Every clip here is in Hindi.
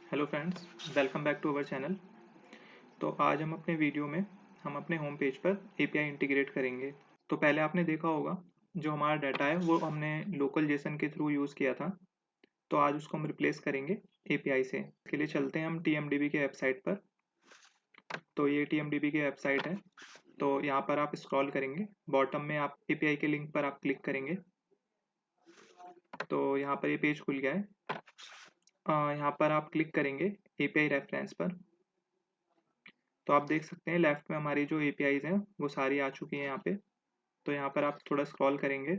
Hello friends, welcome back to our channel. तो आज हम अपने वीडियो में हम अपने होम पेज पर एपीआई इंटीग्रेट करेंगे। तो पहले आपने देखा होगा जो हमारा डाटा है वो हमने लोकल जेसन के थ्रू यूज़ किया था। तो आज उसको हम रिप्लेस करेंगे एपीआई से। इसके लिए चलते हैं हम टीएमडीबी के वेबसाइट पर। तो ये टीएमडीबी की वेबसाइट है। तो यहाँ पर आप स्क्रॉल करेंगे, बॉटम में आप एपीआई के लिंक पर आप क्लिक करेंगे। तो यहाँ पर ये पेज खुल गया है। यहाँ पर आप क्लिक करेंगे एपीआई रेफरेंस पर। तो आप देख सकते हैं लेफ्ट में हमारी जो एपीआईज हैं वो सारी आ चुकी हैं यहाँ पे। तो यहाँ पर आप थोड़ा स्क्रॉल करेंगे,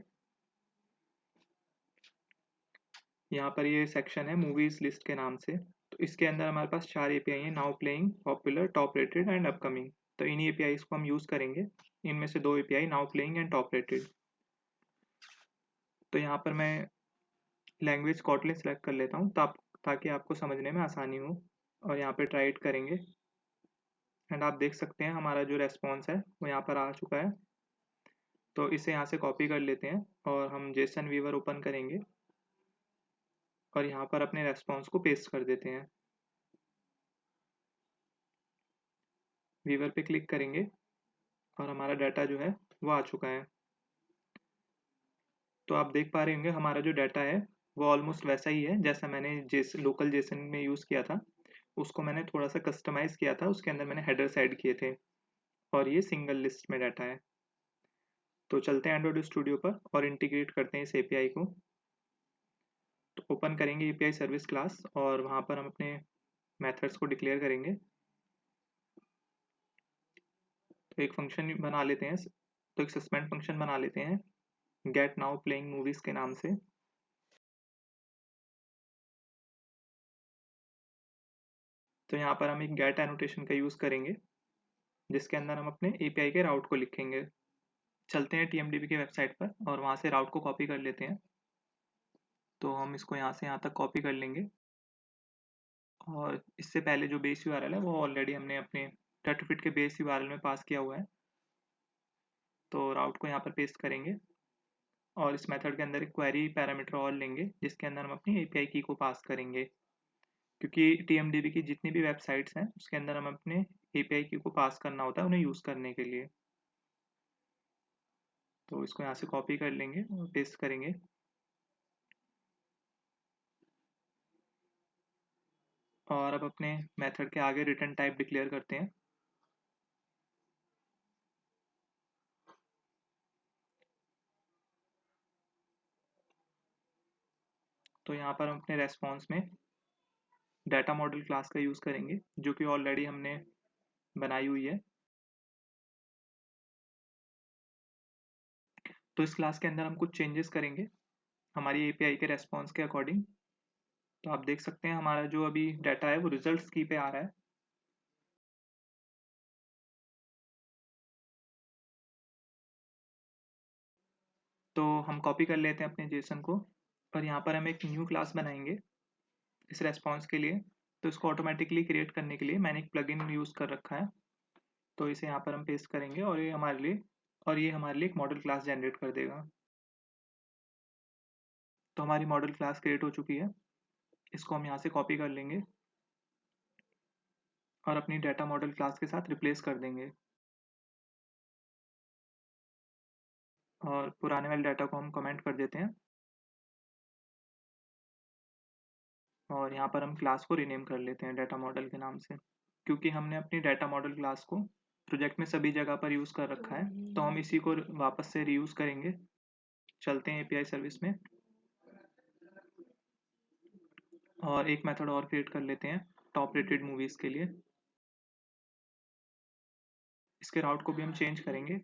यहाँ पर ये सेक्शन है मूवीज लिस्ट के नाम से। तो इसके अंदर हमारे पास 4 एपीआई हैं, now playing, popular, top rated and upcoming. तो इन्हीं एपीआईज को हम यूज़ करेंगे। इनमें से 2 API now playing and top rated. तो यहाँ पर मैं लैंग्वेज कॉटलिन सेलेक्ट कर लेता हूँ ताकि आपको समझने में आसानी हो। और यहाँ पे ट्राई इट करेंगे एंड आप देख सकते हैं हमारा जो रेस्पॉन्स है वो यहाँ पर आ चुका है। तो इसे यहाँ से कॉपी कर लेते हैं और हम जेसन वीवर ओपन करेंगे और यहाँ पर अपने रेस्पॉन्स को पेस्ट कर देते हैं। वीवर पे क्लिक करेंगे और हमारा डाटा जो है वो आ चुका है। तो आप देख पा रहे होंगे हमारा जो डाटा है वो ऑलमोस्ट वैसा ही है जैसा मैंने लोकल जेसन में यूज़ किया था। उसको मैंने थोड़ा सा कस्टमाइज़ किया था, उसके अंदर मैंने हेडर्स ऐड किए थे और ये सिंगल लिस्ट में डाटा है। तो चलते हैं एंड्रॉइड स्टूडियो पर और इंटीग्रेट करते हैं इस एपीआई को। तो ओपन करेंगे एपीआई सर्विस क्लास और वहाँ पर हम अपने मेथड्स को डिक्लेयर करेंगे। तो एक फंक्शन बना लेते हैं, तो एक सस्पेंड फंक्शन बना लेते हैं गेट नाउ प्लेइंग मूवीज के नाम से। तो यहाँ पर हम एक गेट एनोटेशन का यूज़ करेंगे जिसके अंदर हम अपने एपीआई के राउट को लिखेंगे। चलते हैं टीएमडीबी के वेबसाइट पर और वहाँ से राउट को कॉपी कर लेते हैं। तो हम इसको यहाँ से यहाँ तक कॉपी कर लेंगे और इससे पहले जो बेस यूआरएल है वो ऑलरेडी हमने अपने टेट्राफिट के बेस यूआरएल में पास किया हुआ है। तो राउट को यहाँ पर पेस्ट करेंगे और इस मेथड के अंदर एक क्वेरी पैरामीटर और लेंगे जिसके अंदर हम अपनी एपीआई की को पास करेंगे। क्योंकि टीएमडीबी की जितनी भी वेबसाइट्स हैं उसके अंदर हम अपने एपीआई की को पास करना होता है उन्हें यूज़ करने के लिए। तो इसको यहाँ से कॉपी कर लेंगे और पेस्ट करेंगे। और अब अपने मेथड के आगे रिटर्न टाइप डिक्लेयर करते हैं। तो यहाँ पर हम अपने रेस्पॉन्स में डाटा मॉडल क्लास का यूज़ करेंगे जो कि ऑलरेडी हमने बनाई हुई है। तो इस क्लास के अंदर हम कुछ चेंजेस करेंगे हमारी एपीआई के रेस्पॉन्स के अकॉर्डिंग। तो आप देख सकते हैं हमारा जो अभी डाटा है वो रिजल्ट्स की पे आ रहा है। तो हम कॉपी कर लेते हैं अपने जेसन को और यहाँ पर हम एक न्यू क्लास बनाएंगे इस रेस्पॉन्स के लिए। तो इसको ऑटोमेटिकली क्रिएट करने के लिए मैंने एक प्लगइन यूज़ कर रखा है। तो इसे यहाँ पर हम पेस्ट करेंगे और ये हमारे लिए एक मॉडल क्लास जनरेट कर देगा। तो हमारी मॉडल क्लास क्रिएट हो चुकी है। इसको हम यहाँ से कॉपी कर लेंगे और अपनी डाटा मॉडल क्लास के साथ रिप्लेस कर देंगे। और पुराने वाले डाटा को हम कमेंट कर देते हैं और यहाँ पर हम क्लास को रीनेम कर लेते हैं डाटा मॉडल के नाम से। क्योंकि हमने अपनी डाटा मॉडल क्लास को प्रोजेक्ट में सभी जगह पर यूज़ कर रखा है तो हम इसी को वापस से रीयूज़ करेंगे। चलते हैं एपीआई सर्विस में और एक मेथड और क्रिएट कर लेते हैं टॉप रेटेड मूवीज़ के लिए। इसके राउट को भी हम चेंज करेंगे।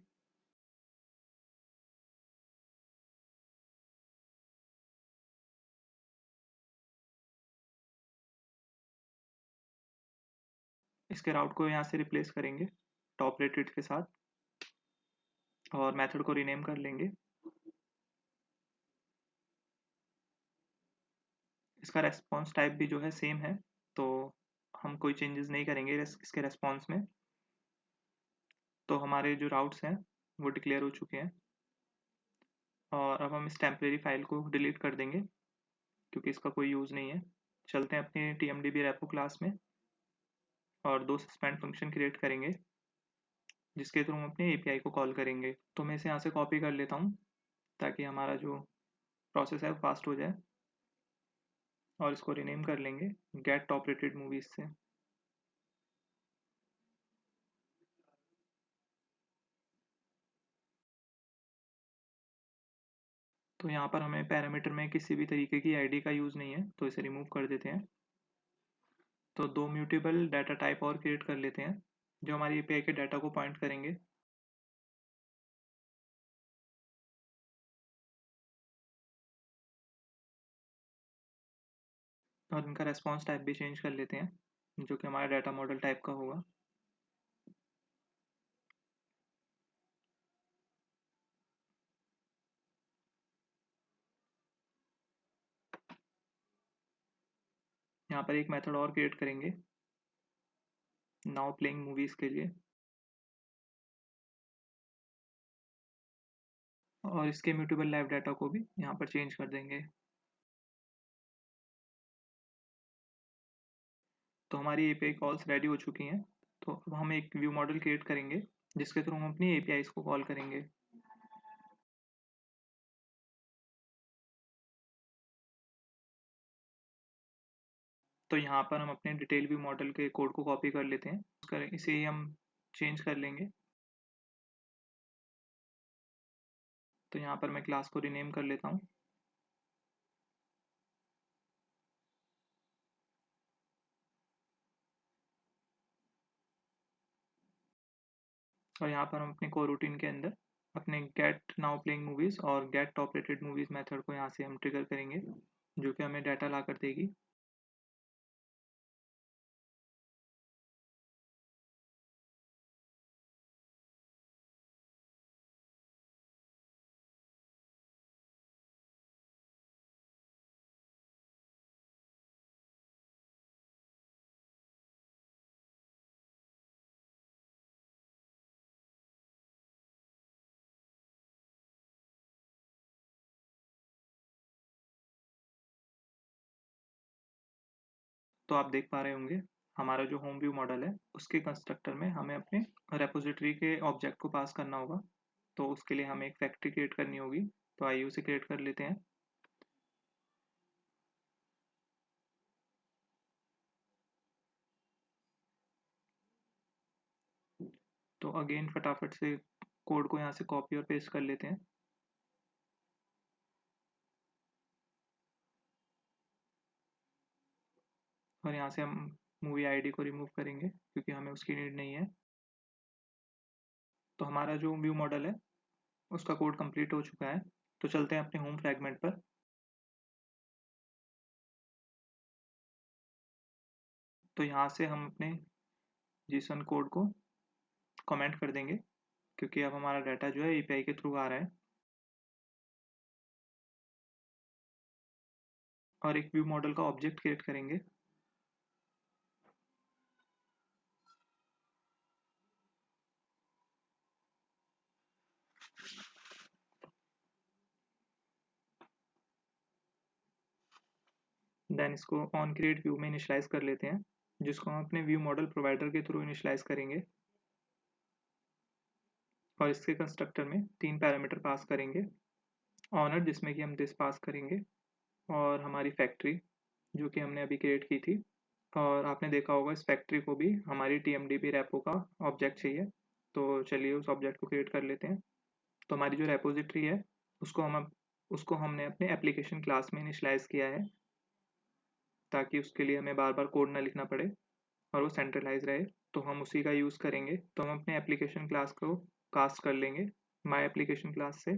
इसके राउट को यहाँ से रिप्लेस करेंगे टॉप रेटेड के साथ और मेथड को रीनेम कर लेंगे। इसका रेस्पॉन्स टाइप भी जो है सेम है, तो हम कोई चेंजेस नहीं करेंगे इसके रेस्पॉन्स में। तो हमारे जो राउट्स हैं वो डिक्लेयर हो चुके हैं और अब हम इस टेम्परेरी फाइल को डिलीट कर देंगे क्योंकि इसका कोई यूज़ नहीं है। चलते हैं अपने TMDB रेपो क्लास में और 2 सस्पेंड फंक्शन क्रिएट करेंगे जिसके थ्रू हम अपने API को कॉल करेंगे। तो मैं इसे यहाँ से कॉपी कर लेता हूँ ताकि हमारा जो प्रोसेस है वो फास्ट हो जाए और इसको रीनेम कर लेंगे गेट टॉप रेटेड मूवीज से। तो यहाँ पर हमें पैरामीटर में किसी भी तरीके की आईडी का यूज़ नहीं है तो इसे रिमूव कर देते हैं। तो 2 म्यूटेबल डाटा टाइप और क्रिएट कर लेते हैं जो हमारी API के डाटा को पॉइंट करेंगे। और इनका रेस्पॉन्स टाइप भी चेंज कर लेते हैं जो कि हमारा डाटा मॉडल टाइप का होगा। यहाँ पर एक मेथड और क्रिएट करेंगे नाउ प्लेइंग मूवीज के लिए और इसके म्यूटेबल लाइव डाटा को भी यहाँ पर चेंज कर देंगे। तो हमारी API कॉल्स रेडी हो चुकी हैं। तो अब हम एक व्यू मॉडल क्रिएट करेंगे जिसके थ्रू हम अपनी APIs को कॉल करेंगे। तो यहाँ पर हम अपने डिटेल व्यू मॉडल के कोड को कॉपी कर लेते हैं इसे ही हम चेंज कर लेंगे। तो यहाँ पर मैं क्लास को रीनेम कर लेता हूँ और यहाँ पर हम अपने को रूटीन के अंदर अपने गेट नाउ प्लेइंग मूवीज और get top rated movies method को यहाँ से हम ट्रिगर करेंगे जो कि हमें डाटा ला कर देगी। तो आप देख पा रहे होंगे हमारा जो होम व्यू मॉडल है उसके कंस्ट्रक्टर में हमें अपने रेपोजिटरी के ऑब्जेक्ट को पास करना होगा। तो उसके लिए हमें एक फैक्ट्री क्रिएट करनी होगी। तो आइए उसे क्रिएट कर लेते हैं। तो अगेन फटाफट से कोड को यहाँ से कॉपी और पेस्ट कर लेते हैं। और यहाँ से हम मूवी आईडी को रिमूव करेंगे क्योंकि हमें उसकी नीड नहीं है। तो हमारा जो व्यू मॉडल है उसका कोड कंप्लीट हो चुका है। तो चलते हैं अपने होम फ्रैगमेंट पर। तो यहाँ से हम अपने जीसन कोड को कमेंट कर देंगे क्योंकि अब हमारा डाटा जो है API के थ्रू आ रहा है। और एक व्यू मॉडल का ऑब्जेक्ट क्रिएट करेंगे। देन इसको ऑन क्रिएट व्यू में इनिशियलाइज कर लेते हैं जिसको हम अपने व्यू मॉडल प्रोवाइडर के थ्रू इनिशियलाइज करेंगे। और इसके कंस्ट्रक्टर में 3 पैरामीटर पास करेंगे। ऑनर जिसमें कि हम दिस पास करेंगे और हमारी फैक्ट्री जो कि हमने अभी क्रिएट की थी। और आपने देखा होगा इस फैक्ट्री को भी हमारी TMDB रेपो का ऑब्जेक्ट चाहिए। तो चलिए उस ऑब्जेक्ट को क्रिएट कर लेते हैं। तो हमारी जो रेपोजिटरी है उसको हमने अपने एप्लीकेशन क्लास में इनिशियलाइज किया है ताकि उसके लिए हमें बार बार कोड ना लिखना पड़े और वो सेंट्रलाइज रहे। तो हम उसी का यूज़ करेंगे। तो हम अपने एप्लीकेशन क्लास को कास्ट कर लेंगे माई एप्लीकेशन क्लास से।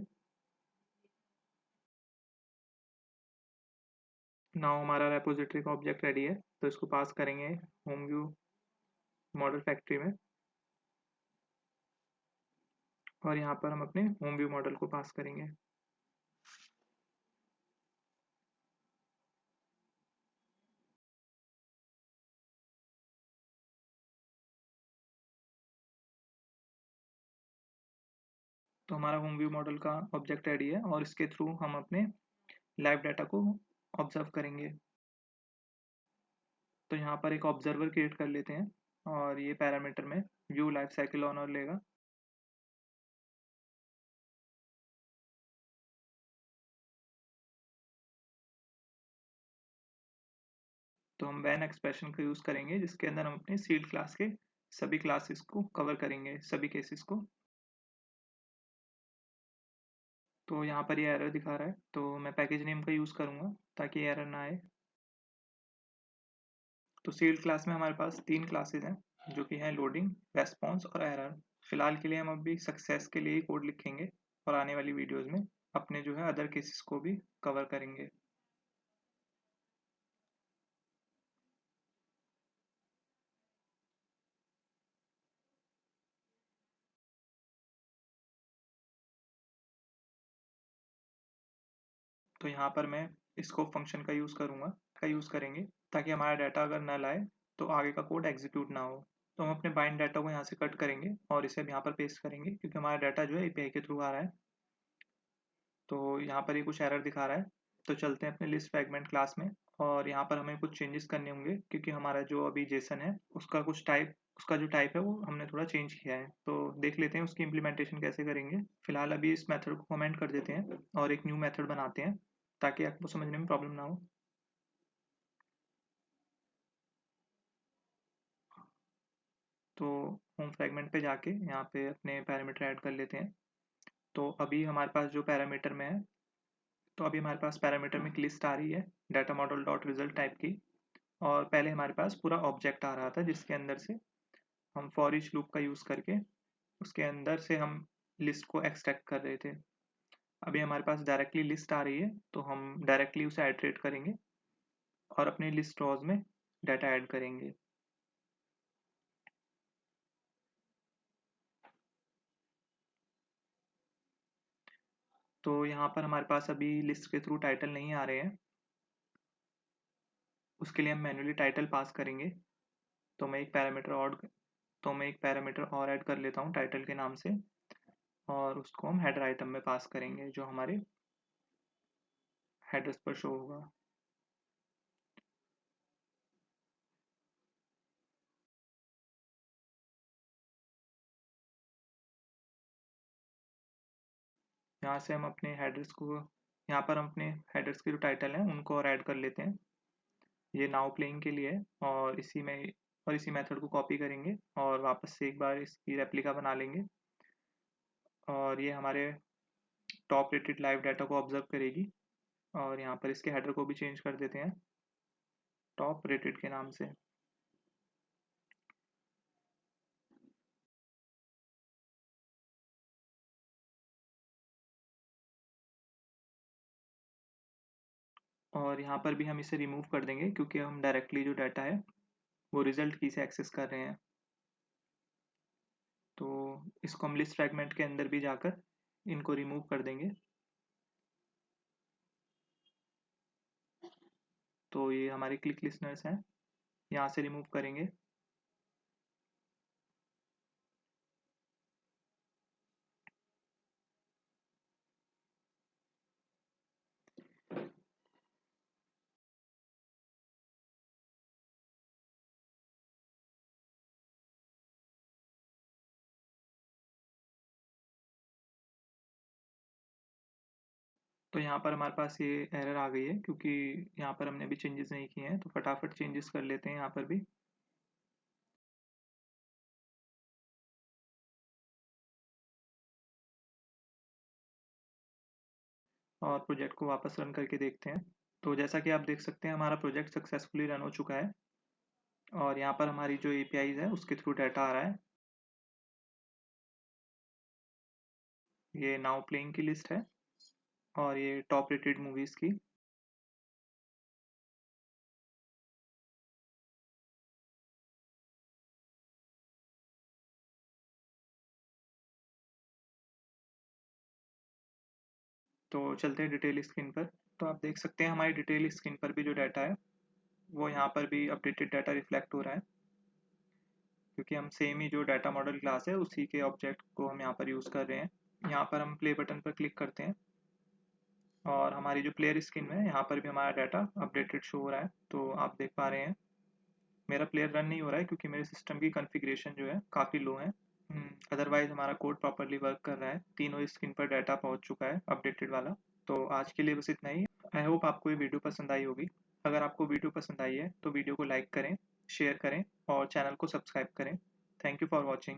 नाउ हमारा रेपोजिटरी का ऑब्जेक्ट रेडी है तो इसको पास करेंगे होम व्यू मॉडल फैक्ट्री में। और यहाँ पर हम अपने होम व्यू मॉडल को पास करेंगे। तो हमारा होम व्यू मॉडल का ऑब्जेक्ट रेडी है और इसके थ्रू हम अपने लाइव डाटा को ऑब्जर्व करेंगे। तो यहाँ पर एक ऑब्जर्वर क्रिएट कर लेते हैं और ये पैरामीटर में व्यू लाइफ साइकिल ऑनर लेगा। तो हम वैन एक्सप्रेशन का यूज़ करेंगे जिसके अंदर हम अपने सीड क्लास के सभी क्लासेस को कवर करेंगे, सभी केसेस को। तो यहाँ पर ये एरर दिखा रहा है, तो मैं पैकेज नेम का यूज़ करूँगा ताकि एरर ना आए। तो सीड क्लास में हमारे पास 3 क्लासेस हैं जो कि हैं लोडिंग, रेस्पॉन्स और एरर। फिलहाल के लिए हम अभी सक्सेस के लिए ही कोड लिखेंगे और आने वाली वीडियोस में अपने जो है अदर केसेस को भी कवर करेंगे। तो यहाँ पर मैं स्कोप फंक्शन का यूज़ करेंगे ताकि हमारा डाटा अगर नल आए तो आगे का कोड एग्जीक्यूट ना हो। तो हम अपने बाइंड डाटा को यहाँ से कट करेंगे और इसे अब यहाँ पर पेस्ट करेंगे क्योंकि हमारा डाटा जो है एपीआई के थ्रू आ रहा है। तो यहाँ पर ये कुछ एरर दिखा रहा है। तो चलते हैं अपने लिस्ट फ्रैगमेंट क्लास में और यहाँ पर हमें कुछ चेंजेस करने होंगे क्योंकि हमारा जो अभी जेसन है उसका जो टाइप है वो हमने थोड़ा चेंज किया है। तो देख लेते हैं उसकी इम्प्लीमेंटेशन कैसे करेंगे। फिलहाल अभी इस मेथड को कमेंट कर देते हैं और एक न्यू मेथड बनाते हैं ताकि आपको समझने में प्रॉब्लम ना हो। तो होम फ्रैगमेंट पे जाके यहाँ पे अपने पैरामीटर ऐड कर लेते हैं। तो अभी हमारे पास जो पैरामीटर में है, तो अभी हमारे पास पैरामीटर में एक लिस्ट आ रही है data model dot result type की। और पहले हमारे पास पूरा ऑब्जेक्ट आ रहा था जिसके अंदर से हम फॉर ईच लूप का यूज़ करके उसके अंदर से हम लिस्ट को एक्सट्रैक्ट कर रहे थे। अभी हमारे पास डायरेक्टली लिस्ट आ रही है तो हम डायरेक्टली उसे आइटरेट करेंगे और अपने लिस्ट रॉज में डाटा ऐड करेंगे। तो यहाँ पर हमारे पास अभी लिस्ट के थ्रू टाइटल नहीं आ रहे हैं, उसके लिए हम मैन्युअली टाइटल पास करेंगे। तो मैं एक पैरामीटर और ऐड कर लेता हूँ टाइटल के नाम से और उसको हम हेडर आइटम में पास करेंगे जो हमारे हेडर्स पर शो होगा। यहाँ से हम अपने हेडर्स को यहाँ पर हम अपने हेडर्स के जो टाइटल हैं उनको और ऐड कर लेते हैं। ये नाउ प्लेइंग के लिए है और इसी मेथड को कॉपी करेंगे और वापस से एक बार इसकी रेप्लिका बना लेंगे और ये हमारे टॉप रेटेड लाइव डाटा को ऑब्जर्व करेगी और यहाँ पर इसके हेडर को भी चेंज कर देते हैं टॉप रेटेड के नाम से। और यहाँ पर भी हम इसे रिमूव कर देंगे क्योंकि हम डायरेक्टली जो डाटा है वो रिजल्ट की से एक्सेस कर रहे हैं। तो इसको हम लिस्ट फ्रैगमेंट के अंदर भी जाकर इनको रिमूव कर देंगे। तो ये हमारे क्लिक लिसनर्स हैं, यहाँ से रिमूव करेंगे। तो यहाँ पर हमारे पास ये एरर आ गई है क्योंकि यहाँ पर हमने अभी चेंजेस नहीं किए हैं। तो फटाफट चेंजेस कर लेते हैं यहाँ पर भी। और प्रोजेक्ट को वापस रन करके देखते हैं। तो जैसा कि आप देख सकते हैं हमारा प्रोजेक्ट सक्सेसफुली रन हो चुका है और यहाँ पर हमारी जो एपीआईज है उसके थ्रू डाटा आ रहा है। ये नाउ प्लेइंग की लिस्ट है और ये टॉप रेटेड मूवीज की। तो चलते हैं डिटेल स्क्रीन पर। तो आप देख सकते हैं हमारी डिटेल स्क्रीन पर भी जो डाटा है वो यहाँ पर भी अपडेटेड डाटा रिफ्लेक्ट हो रहा है क्योंकि हम सेम ही जो डाटा मॉडल क्लास है उसी के ऑब्जेक्ट को हम यहाँ पर यूज़ कर रहे हैं। यहाँ पर हम प्ले बटन पर क्लिक करते हैं और हमारी जो प्लेयर स्क्रीन में है यहाँ पर भी हमारा डाटा अपडेटेड शो हो रहा है। तो आप देख पा रहे हैं मेरा प्लेयर रन नहीं हो रहा है क्योंकि मेरे सिस्टम की कॉन्फ़िगरेशन जो है काफ़ी लो है। अदरवाइज़ हमारा कोड प्रॉपर्ली वर्क कर रहा है, तीनों स्क्रीन पर डाटा पहुँच चुका है अपडेटेड वाला। तो आज के लिए बस इतना ही। आई होप आपको ये वीडियो पसंद आई होगी। अगर आपको वीडियो पसंद आई है तो वीडियो को लाइक करें, शेयर करें और चैनल को सब्सक्राइब करें। Thank you for watching.